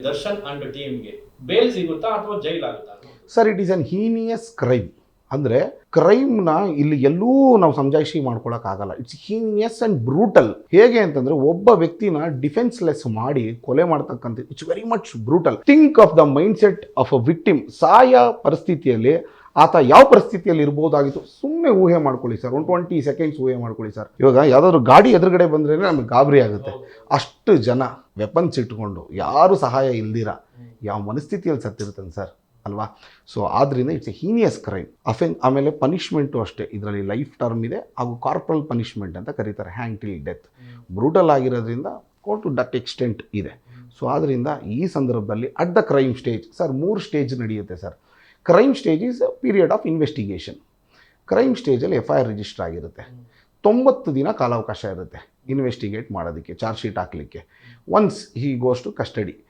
Darshan and ಟೀಮ್ಗೆ bale ಸಿಗುತ್ತಾ ಅಥವಾ ಜೈಲ್ ಆಗುತ್ತಾ? Sir, it is an heinous crime. ಅಂದರೆ ಕ್ರೈಮ್ನ ಇಲ್ಲಿ ಎಲ್ಲೂ ನಾವು ಸಮಜಾಯಿಷಿ ಮಾಡ್ಕೊಳಕ್ಕಾಗಲ್ಲ. It's heinous and brutal. ಹೇಗೆ ಅಂತಂದರೆ, ಒಬ್ಬ ವ್ಯಕ್ತಿನ ಡಿಫೆನ್ಸ್ಲೆಸ್ ಮಾಡಿ ಕೊಲೆ ಮಾಡ್ತಕ್ಕಂಥ it's very much brutal. Think of the mind set of a victim. ಸಾಯ ಪರಿಸ್ಥಿತಿಯಲ್ಲಿ ಆತ ಯಾವ ಪರಿಸ್ಥಿತಿಯಲ್ಲಿ ಇರ್ಬೋದಾಗಿತ್ತು ಸುಮ್ಮನೆ ಊಹೆ ಮಾಡ್ಕೊಳ್ಳಿ ಸರ್. 120 ಸೆಕೆಂಡ್ಸ್ ಊಹೆ ಮಾಡ್ಕೊಳ್ಳಿ ಸರ್. ಇವಾಗ ಯಾವುದಾದ್ರು ಗಾಡಿ ಎದುರುಗಡೆ ಬಂದ್ರೇ ನಮಗೆ ಗಾಬರಿ ಆಗುತ್ತೆ. ಅಷ್ಟು ಜನ ವೆಪನ್ಸ್ ಇಟ್ಕೊಂಡು ಯಾರು ಸಹಾಯ ಇಲ್ದಿರ ಯಾವ ಮನಸ್ಥಿತಿಯಲ್ಲಿ ಸತ್ತಿರ್ತಾನೆ ಸರ್, ಅಲ್ವಾ? ಸೊ ಆದ್ದರಿಂದ ಇಟ್ಸ್ ಎ ಹೀನಿಯಸ್ ಕ್ರೈಮ್. ಆಮೇಲೆ ಪನಿಷ್ಮೆಂಟು ಅಷ್ಟೇ, ಇದರಲ್ಲಿ ಲೈಫ್ ಟರ್ಮ್ ಇದೆ ಹಾಗೂ ಕಾರ್ಪೊರಲ್ ಪನಿಷ್ಮೆಂಟ್ ಅಂತ ಕರೀತಾರೆ, ಹ್ಯಾಂಗ್ ಟಿಲ್ ಡೆತ್. ಬ್ರೂಟಲ್ ಆಗಿರೋದ್ರಿಂದ ಕೋರ್ಟ್ ಟು ದಟ್ ಎಕ್ಸ್ಟೆಂಟ್ ಇದೆ. ಸೊ ಆದ್ದರಿಂದ ಈ ಸಂದರ್ಭದಲ್ಲಿ at the crime stage sir 3 stage ನಡೆಯುತ್ತೆ sir. Crime stage is period of investigation. Crime ಸ್ಟೇಜಲ್ಲಿ FIR ರಿಜಿಸ್ಟರ್ ಆಗಿರುತ್ತೆ. 90 ದಿನ ಕಾಲಾವಕಾಶ ಇರುತ್ತೆ ಇನ್ವೆಸ್ಟಿಗೇಟ್ ಮಾಡೋದಕ್ಕೆ, ಚಾರ್ಜ್ ಶೀಟ್ ಹಾಕಲಿಕ್ಕೆ. Once he goes to custody,